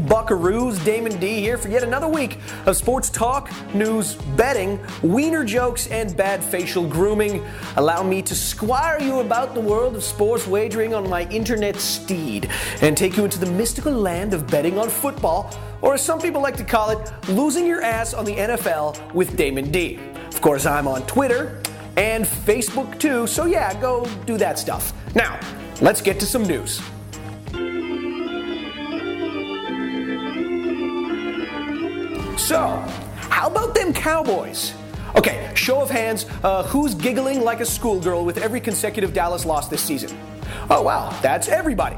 buckaroos. Damon D here for yet another week of sports talk, news, betting, wiener jokes, and bad facial grooming. Allow me to squire you about the world of sports wagering on my internet steed and take you into the mystical land of betting on football, or as some people like to call it, losing your ass on the NFL with Damon D. Of course, I'm on Twitter and Facebook too, so yeah, go do that stuff. Now, let's get to some news. So, how about them Cowboys? Okay, show of hands, who's giggling like a schoolgirl with every consecutive Dallas loss this season? Oh wow, that's everybody.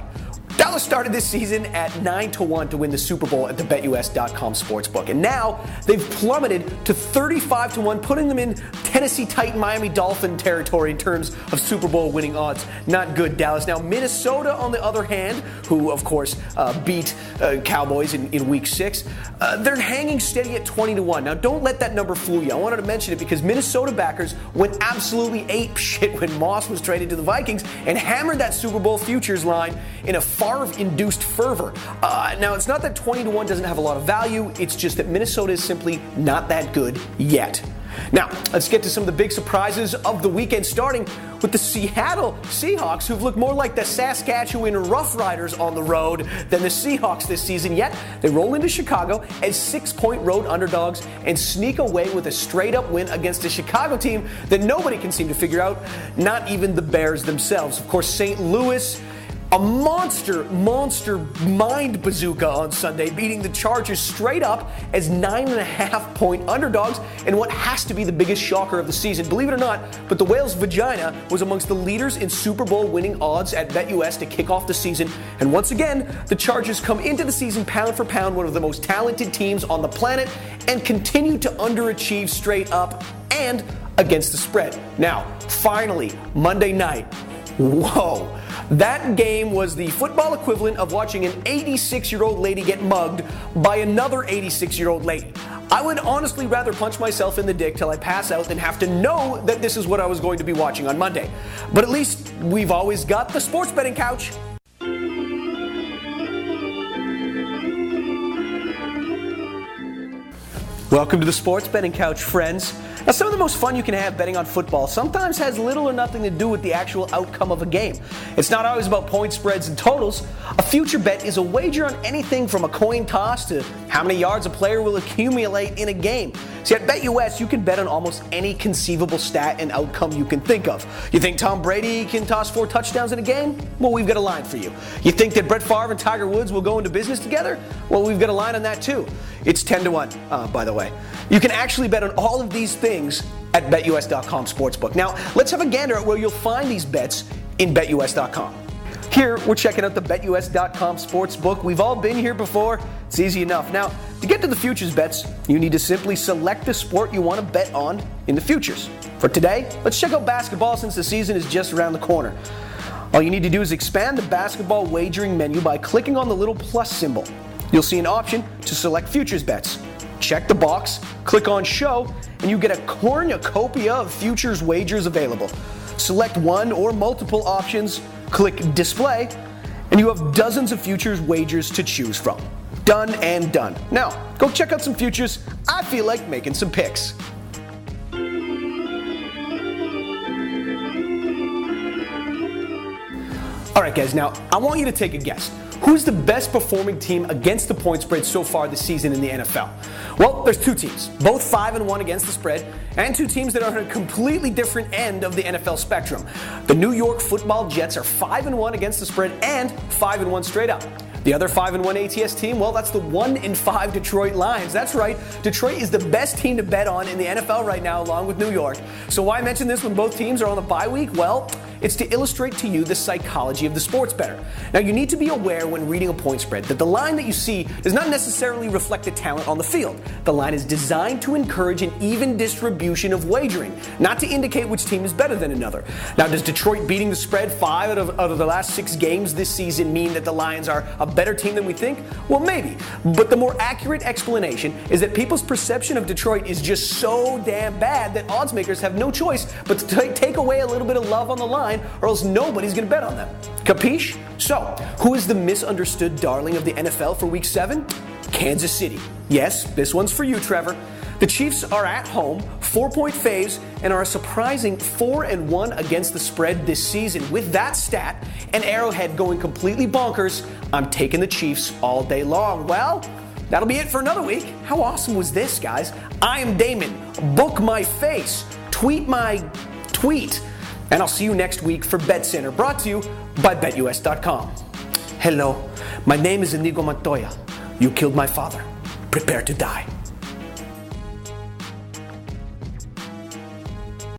Dallas started this season at 9-1 to win the Super Bowl at the BetUS.com sportsbook, and now they've plummeted to 35-1, putting them in Tennessee Titan, Miami Dolphin territory in terms of Super Bowl winning odds. Not good, Dallas. Now, Minnesota, on the other hand, who of course beat Cowboys in Week 6, they're hanging steady at 20-1. Now, don't let that number fool you. I wanted to mention it because Minnesota backers went absolutely ape shit when Moss was traded to the Vikings and hammered that Super Bowl futures line in a Favre-induced fervor. Now, it's not that 20-1 doesn't have a lot of value, it's just that Minnesota is simply not that good yet. Now, let's get to some of the big surprises of the weekend, starting with the Seattle Seahawks, who've looked more like the Saskatchewan Roughriders on the road than the Seahawks this season. Yet, they roll into Chicago as 6-point road underdogs and sneak away with a straight-up win against a Chicago team that nobody can seem to figure out, not even the Bears themselves. Of course, St. Louis, a monster mind bazooka on Sunday, beating the Chargers straight up as 9.5-point underdogs in what has to be the biggest shocker of the season. Believe it or not, but the Whale's vagina was amongst the leaders in Super Bowl winning odds at BetUS to kick off the season. And once again, the Chargers come into the season pound for pound one of the most talented teams on the planet and continue to underachieve straight up and against the spread. Now, finally, Monday night. Whoa. That game was the football equivalent of watching an 86-year-old lady get mugged by another 86-year-old lady. I would honestly rather punch myself in the dick till I pass out than have to know that this is what I was going to be watching on Monday. But at least we've always got the sports betting couch. Welcome to the sports betting couch, friends. Now, some of the most fun you can have betting on football sometimes has little or nothing to do with the actual outcome of a game. It's not always about point spreads and totals. A future bet is a wager on anything from a coin toss to how many yards a player will accumulate in a game. See, at BetUS, you can bet on almost any conceivable stat and outcome you can think of. You think Tom Brady can toss 4 touchdowns in a game? Well, we've got a line for you. You think that Brett Favre and Tiger Woods will go into business together? Well, we've got a line on that too. It's 10-1, by the way. You can actually bet on all of these things at BetUS.com sportsbook. Now, let's have a gander at where you'll find these bets in BetUS.com. Here, we're checking out the BetUS.com sportsbook. We've all been here before. It's easy enough. Now, to get to the futures bets, you need to simply select the sport you want to bet on in the futures. For today, let's check out basketball since the season is just around the corner. All you need to do is expand the basketball wagering menu by clicking on the little plus symbol. You'll see an option to select futures bets. Check the box, click on show, and you get a cornucopia of futures wagers available. Select one or multiple options, click display, and you have dozens of futures wagers to choose from. Done and done. Now, go check out some futures. I feel like making some picks. All right, guys, now I want you to take a guess. Who's the best performing team against the point spread so far this season in the NFL? Well, there's 2 teams, both 5-1 against the spread, and 2 teams that are on a completely different end of the NFL spectrum. The New York Football Jets are 5-1 against the spread and 5-1 straight up. The other 5-1 ATS team, well, that's the 1-5 Detroit Lions. That's right, Detroit is the best team to bet on in the NFL right now, along with New York. So why mention this when both teams are on the bye week? Well, it's to illustrate to you the psychology of the sports bettor. Now, you need to be aware when reading a point spread that the line that you see does not necessarily reflect the talent on the field. The line is designed to encourage an even distribution of wagering, not to indicate which team is better than another. Now, does Detroit beating the spread 5 out of the last 6 games this season mean that the Lions are a better team than we think? Well, maybe. But the more accurate explanation is that people's perception of Detroit is just so damn bad that odds makers have no choice but to take away a little bit of love on the line line, or else nobody's going to bet on them. Capiche? So, who is the misunderstood darling of the NFL for Week 7? Kansas City. Yes, this one's for you, Trevor. The Chiefs are at home, 4-point faves, and are a surprising 4-1 against the spread this season. With that stat and Arrowhead going completely bonkers, I'm taking the Chiefs all day long. Well, that'll be it for another week. How awesome was this, guys? I am Damon. Book my face. Tweet my tweet. And I'll see you next week for BetCenter, brought to you by BetUS.com. Hello, my name is Inigo Montoya. You killed my father. Prepare to die.